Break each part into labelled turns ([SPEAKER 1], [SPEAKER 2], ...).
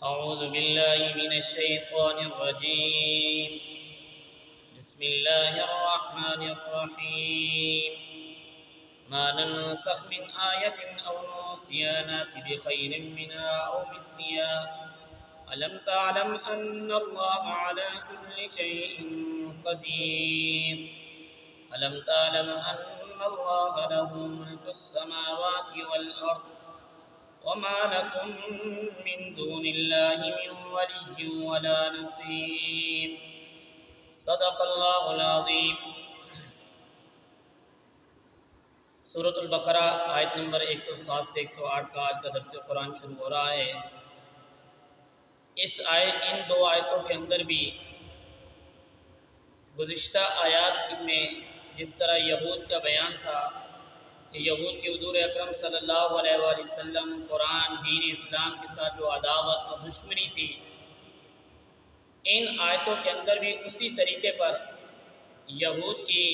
[SPEAKER 1] أعوذ بالله من الشيطان الرجيم. بسم الله الرحمن الرحيم. ما ننسخ من آية أو ننسها نأت بخير منها أو مثلها. ألم تعلم أن الله على كل شيء قدير. ألم تعلم أن الله له ملك السماوات والأرض وما لكم من دون الله من ولي ولا نصير. صدق اللہ العظیم. سورۃ البقرہ آیت نمبر 107 سے 108 کا آج کا درس قرآن شروع ہو رہا ہے. ان دو آیتوں کے اندر بھی گزشتہ آیات میں جس طرح یہود کا بیان تھا کہ یہود کی حضور اکرم صلی اللہ علیہ وآلہ وسلم قرآن دین اسلام کے ساتھ جو عداوت اور دشمنی تھی، ان آیتوں کے اندر بھی اسی طریقے پر یہود کی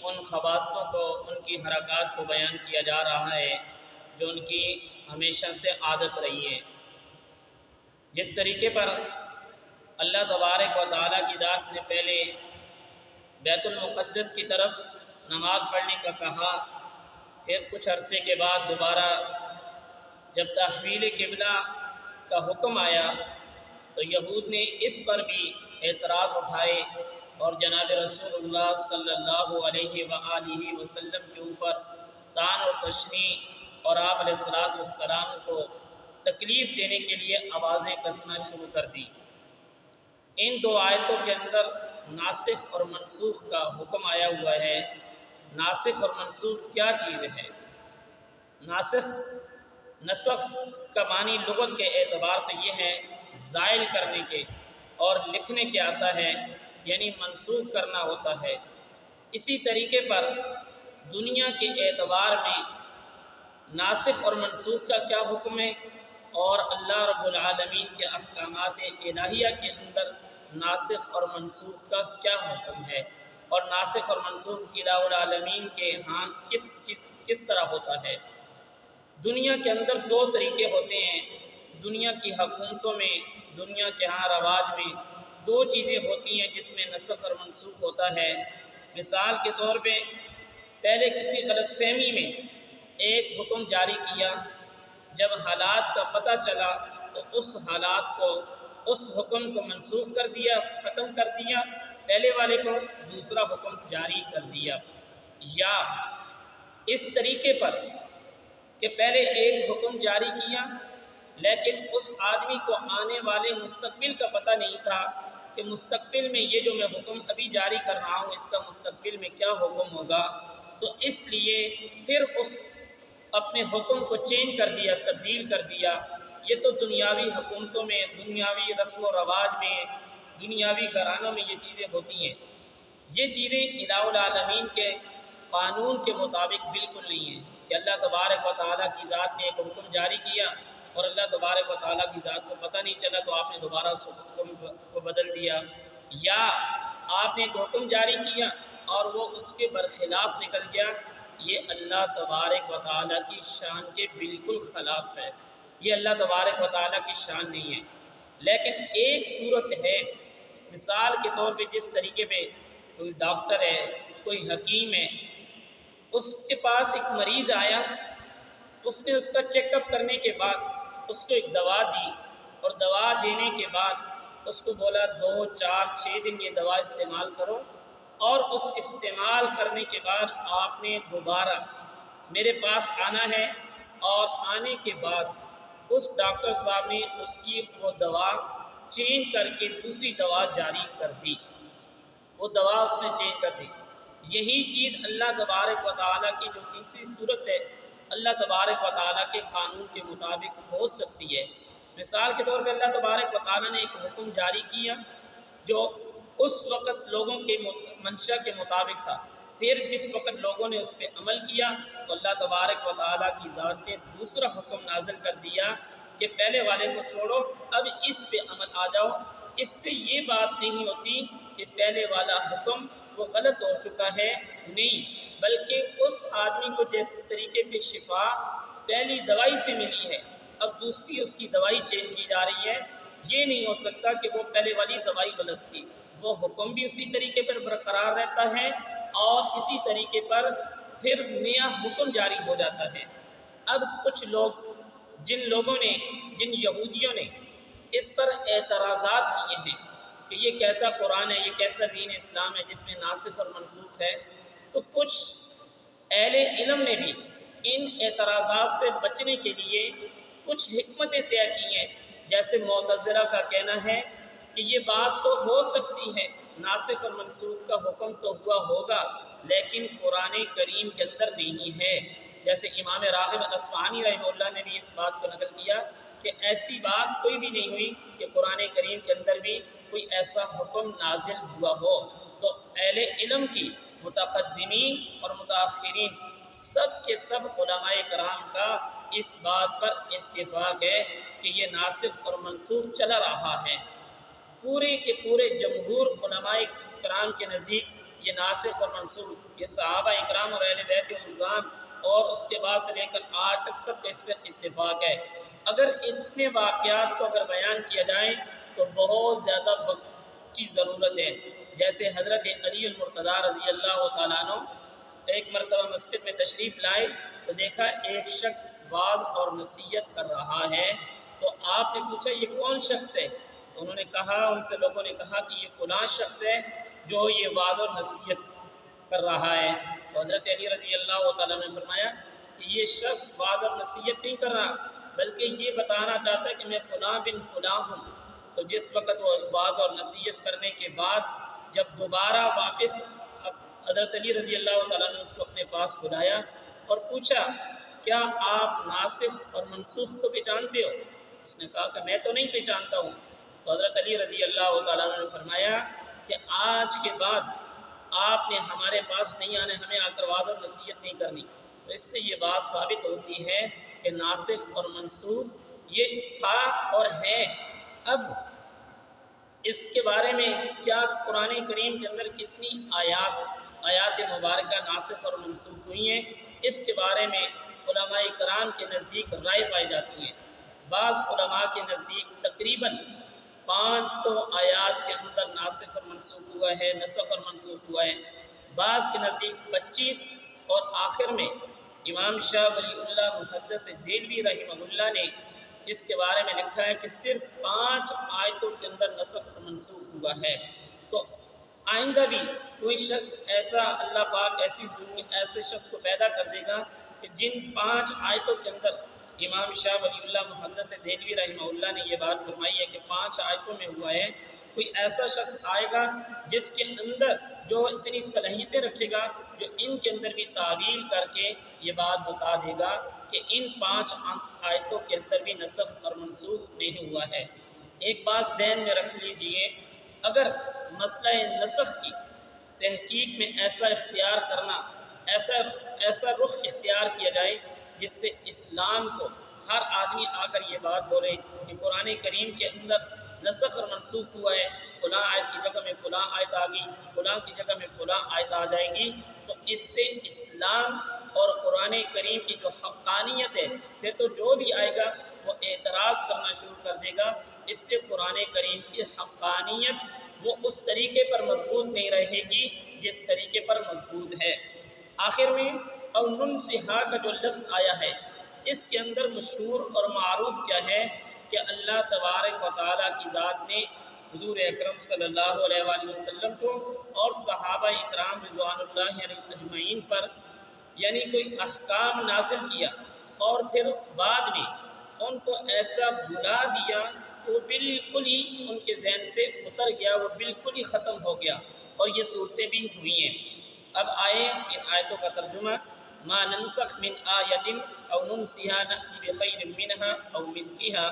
[SPEAKER 1] ان خباثتوں کو، ان کی حرکات کو بیان کیا جا رہا ہے جو ان کی ہمیشہ سے عادت رہی ہے. جس طریقے پر اللہ تبارک و تعالیٰ کی ذات نے پہلے بیت المقدس کی طرف نماز پڑھنے کا کہا، پھر کچھ عرصے کے بعد دوبارہ جب تحویل قبلہ کا حکم آیا تو یہود نے اس پر بھی اعتراض اٹھائے اور جناب رسول اللہ صلی اللہ علیہ وآلہ وسلم کے اوپر طعن اور تشنیع اور آپ علیہ الصلوۃ والسلام کو تکلیف دینے کے لیے آوازیں کسنا شروع کر دی. ان دو آیتوں کے اندر ناسخ اور منسوخ کا حکم آیا ہوا ہے. ناسخ اور منسوخ کیا چیز ہے؟ نسخ کا معنی لغت کے اعتبار سے یہ ہے زائل کرنے کے اور لکھنے کے آتا ہے، یعنی منسوخ کرنا ہوتا ہے. اسی طریقے پر دنیا کے اعتبار میں ناسخ اور منسوخ کا کیا حکم ہے، اور اللہ رب العالمین کے احکامات الہیہ کے اندر ناسخ اور منسوخ کا کیا حکم ہے، اور ناسخ اور منسوخ الہ العالمین کے ہاں کس طرح ہوتا ہے. دنیا کے اندر دو طریقے ہوتے ہیں. دنیا کی حکومتوں میں، دنیا کے ہاں رواج میں دو چیزیں ہوتی ہیں جس میں نسخ اور منسوخ ہوتا ہے. مثال کے طور پہ پہلے کسی غلط فہمی میں ایک حکم جاری کیا، جب حالات کا پتہ چلا تو اس حکم کو منسوخ کر دیا، ختم کر دیا، پہلے والے کو دوسرا حکم جاری کر دیا. یا اس طریقے پر کہ پہلے ایک حکم جاری کیا لیکن اس آدمی کو آنے والے مستقبل کا پتہ نہیں تھا کہ مستقبل میں یہ جو میں حکم ابھی جاری کر رہا ہوں اس کا مستقبل میں کیا حکم ہوگا، تو اس لیے پھر اس اپنے حکم کو چینج کر دیا، تبدیل کر دیا. یہ تو دنیاوی حکومتوں میں، دنیاوی رسم و رواج میں، دنیاوی گھرانوں میں یہ چیزیں ہوتی ہیں. یہ چیزیں الہ العالمین کے قانون کے مطابق بالکل نہیں ہیں کہ اللہ تبارک و تعالیٰ کی ذات نے ایک حکم جاری کیا اور اللہ تبارک و تعالیٰ کی ذات کو پتہ نہیں چلا تو آپ نے دوبارہ اس حکم کو بدل دیا، یا آپ نے ایک حکم جاری کیا اور وہ اس کے برخلاف نکل گیا. یہ اللہ تبارک و تعالیٰ کی شان کے بالکل خلاف ہے. یہ اللہ تبارک و تعالیٰ کی شان نہیں ہے. لیکن ایک صورت ہے، مثال کے طور پہ جس طریقے پہ کوئی ڈاکٹر ہے، کوئی حکیم ہے، اس کے پاس ایک مریض آیا، اس نے اس کا چیک اپ کرنے کے بعد اس کو ایک دوا دی اور دوا دینے کے بعد اس کو بولا 2 4 6 دن یہ دوا استعمال کرو، اور اس استعمال کرنے کے بعد آپ نے دوبارہ میرے پاس آنا ہے، اور آنے کے بعد اس ڈاکٹر صاحب نے اس کی وہ دوا چینج کر کے دوسری دوا جاری کر دی. وہ دوا اس نے چینج کر دی. یہی چیز اللہ تبارک و تعالیٰ کی جو تیسری صورت ہے، اللہ تبارک و تعالیٰ کے قانون کے مطابق ہو سکتی ہے. مثال کے طور پہ اللہ تبارک و تعالیٰ نے ایک حکم جاری کیا جو اس وقت لوگوں کے منشا کے مطابق تھا، پھر جس وقت لوگوں نے اس پہ عمل کیا تو اللہ تبارک و تعالیٰ کی ذات نے دوسرا حکم نازل کر دیا کہ پہلے والے کو چھوڑو، اب اس پہ عمل آ جاؤ. اس سے یہ بات نہیں ہوتی کہ پہلے والا حکم وہ غلط ہو چکا ہے، نہیں، بلکہ اس آدمی کو جس طریقے پہ شفا پہلی دوائی سے ملی ہے، اب دوسری اس کی دوائی چینج کی جا رہی ہے، یہ نہیں ہو سکتا کہ وہ پہلے والی دوائی غلط تھی، وہ حکم بھی اسی طریقے پر برقرار رہتا ہے اور اسی طریقے پر پھر نیا حکم جاری ہو جاتا ہے۔ اب کچھ لوگ، جن یہودیوں نے اس پر اعتراضات کیے ہیں کہ یہ کیسا قرآن ہے، یہ کیسا دین اسلام ہے جس میں ناسخ اور منسوخ ہے، تو کچھ اہل علم نے بھی ان اعتراضات سے بچنے کے لیے کچھ حکمتیں طے کی ہیں۔ جیسے معتزلہ کا کہنا ہے کہ یہ بات تو ہو سکتی ہے، ناسخ اور منسوخ کا حکم تو ہوا ہوگا لیکن قرآن کریم کے اندر نہیں ہے۔ جیسے امام راغب اصفہانی رحمہ اللہ نے بھی اس بات کو نقل کیا کہ ایسی بات کوئی بھی نہیں ہوئی کہ قرآن کریم کے اندر بھی کوئی ایسا حکم نازل ہوا ہو۔ تو اہل علم کی متقدمین اور متاخرین سب کے سب علماء کرام کا اس بات پر اتفاق ہے کہ یہ ناسخ اور منسوخ چلا رہا ہے۔ پورے کے پورے جمہور علماء کرام کے نزدیک یہ ناسخ اور منسوخ، یہ صحابہ اکرام اور اہل بیت الرضوان اور اس کے بعد سے لے کر آج تک سب کا اس پر اتفاق ہے۔ اگر اتنے واقعات کو اگر بیان کیا جائے تو بہت زیادہ وقت کی ضرورت ہے۔ جیسے حضرت علی المرتضیٰ رضی اللہ تعالیٰ عنہ ایک مرتبہ مسجد میں تشریف لائے تو دیکھا ایک شخص وعظ اور نصیحت کر رہا ہے، تو آپ نے پوچھا یہ کون شخص ہے؟ انہوں نے کہا، ان سے لوگوں نے کہا کہ یہ فلاں شخص ہے جو یہ وعظ اور نصیحت کر رہا ہے۔ تو حضرت علی رضی اللہ تعالیٰ نے فرمایا کہ یہ شخص وعظ اور نصیحت نہیں کر رہا بلکہ یہ بتانا چاہتا ہے کہ میں فلاں بن فلاں ہوں۔ تو جس وقت وہ وعظ اور نصیحت کرنے کے بعد جب دوبارہ واپس حضرت علی رضی اللہ تعالیٰ نے اس کو اپنے پاس بلایا اور پوچھا کیا آپ ناسخ اور منسوخ کو پہچانتے ہو؟ اس نے کہا کہ میں تو نہیں پہچانتا ہوں۔ تو حضرت علی رضی اللہ تعالیٰ نے فرمایا کہ آج کے بعد آپ نے ہمارے پاس نہیں آنے، ہمیں آ کر وعظ اور نصیحت نہیں کرنی۔ تو اس سے یہ بات ثابت ہوتی ہے کہ ناسخ اور منسوخ یہ تھا اور ہے۔ اب اس کے بارے میں کیا قرآن کریم کے اندر کتنی آیات مبارکہ ناسخ اور منسوخ ہوئی ہیں، اس کے بارے میں علماء کرام کے نزدیک رائے پائی جاتی ہے۔ بعض علماء کے نزدیک تقریباً 500 آیات کے اندر ناسخ اور منسوخ ہوا ہے، نسخ اور منسوخ ہوا ہے۔ بعض کے نزدیک 25 اور آخر میں امام شاہ ولی اللہ محدث دہلوی رحمہ اللہ نے اس کے بارے میں لکھا ہے کہ صرف 5 آیتوں کے اندر نسخ اور منسوخ ہوا ہے۔ تو آئندہ بھی کوئی شخص ایسا، اللہ پاک ایسے شخص کو پیدا کر دے گا کہ جن 5 آیتوں کے اندر امام شاہ ولی اللہ محدث دہلوی رحمہ اللہ نے یہ بات فرمائی ہے کہ 5 آیتوں میں ہوا ہے، کوئی ایسا شخص آئے گا جس کے اندر جو اتنی صلاحیتیں رکھے گا، جو ان کے اندر بھی تعویل کر کے یہ بات بتا دے گا کہ ان 5 آیتوں کے اندر بھی نسخ اور منسوخ نہیں ہوا ہے۔ ایک بات ذہن میں رکھ لیجئے، اگر مسئلہ نسخ کی تحقیق میں ایسا اختیار کرنا، ایسا رخ اختیار کیا جائے جس سے اسلام کو ہر آدمی آ کر یہ بات بولے کہ قرآن کریم کے اندر نسخ اور منسوخ ہوا ہے، فلاں آیت کی جگہ میں فلاں آیت آ گئی، فلاں کی جگہ میں فلاں آیت آ جائے گی، تو اس سے اسلام اور قرآن کریم کی جو حقانیت ہے، پھر تو جو بھی آئے گا وہ اعتراض کرنا شروع کر دے گا۔ اس سے قرآن کریم کی حقانیت وہ اس طریقے پر مضبوط نہیں رہے گی جس طریقے پر مضبوط ہے۔ آخر میں اور ننسہا کا جو لفظ آیا ہے، اس کے اندر مشہور اور معروف کیا ہے کہ اللہ تبارک و تعالیٰ کی ذات نے حضور اکرم صلی اللہ علیہ وآلہ وسلم کو اور صحابہ اکرام رضوان اللہ علیہم اجمعین پر یعنی کوئی احکام نازل کیا اور پھر بعد میں ان کو ایسا بھلا دیا کہ وہ بالکل ہی ان کے ذہن سے اتر گیا، وہ بالکل ہی ختم ہو گیا، اور یہ صورتیں بھی ہوئی ہیں۔ اب آئے ان آیتوں کا ترجمہ، ما ننسخ من آیت او ننسیہا نأتی بخیر منہا او مثلہا،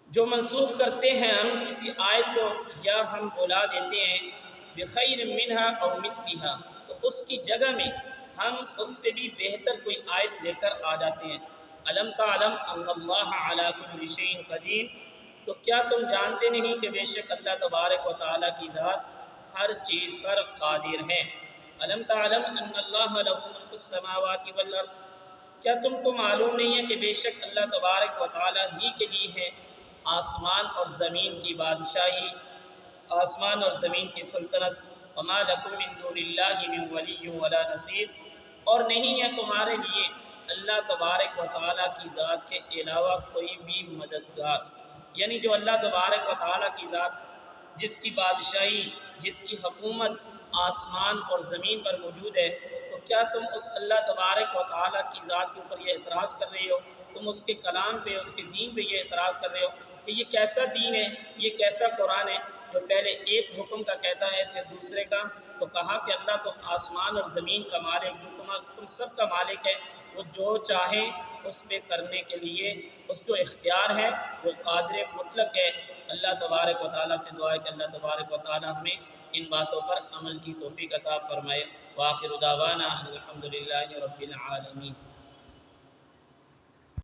[SPEAKER 1] جو منسوخ کرتے ہیں ہم کسی آیت کو یا ہم بلا دیتے ہیں بخیر منہا او مثلہا، تو اس کی جگہ میں ہم اس سے بھی بہتر کوئی آیت لے کر آ جاتے ہیں۔ الم تعلم ان اللہ علی کل شیء قدیر، تو کیا تم جانتے نہیں کہ بے شک اللہ تبارک و تعالیٰ کی ذات ہر چیز پر قادر ہے۔ الم تعلم ان اللہ لہ ملک السماوات والارض، کیا تم کو معلوم نہیں ہے کہ بے شک اللہ تبارک و تعالیٰ ہی کے لیے ہے آسمان اور زمین کی بادشاہی، آسمان اور زمین کی سلطنت، وما لکم من دون اللہ من ولی ولا نصیر، اور نہیں ہے تمہارے لیے اللہ تبارک و تعالیٰ کی ذات کے علاوہ کوئی بھی مددگار، یعنی جو اللہ تبارک و تعالیٰ کی ذات، جس کی بادشاہی، جس کی حکومت آسمان اور زمین پر موجود ہے، تو کیا تم اس اللہ تبارک و تعالیٰ کی ذات کے اوپر یہ اعتراض کر رہے ہو؟ تم اس کے کلام پہ، اس کے دین پہ یہ اعتراض کر رہے ہو کہ یہ کیسا دین ہے، یہ کیسا قرآن ہے جو پہلے ایک حکم کا کہتا ہے پھر دوسرے کا؟ تو کہا کہ اللہ تو آسمان اور زمین کا مالک، جو تم سب کا مالک ہے، وہ جو چاہے اس پہ کرنے کے لیے اس کو اختیار ہے، وہ قادر مطلق ہے۔ اللہ تبارک و تعالیٰ سے دعا ہے کہ اللہ تبارک و تعالیٰ ہمیں ان باتوں پر عمل کی توفیق عطا فرمائے۔ وآخر دعوانا الحمد للہ رب العالمین۔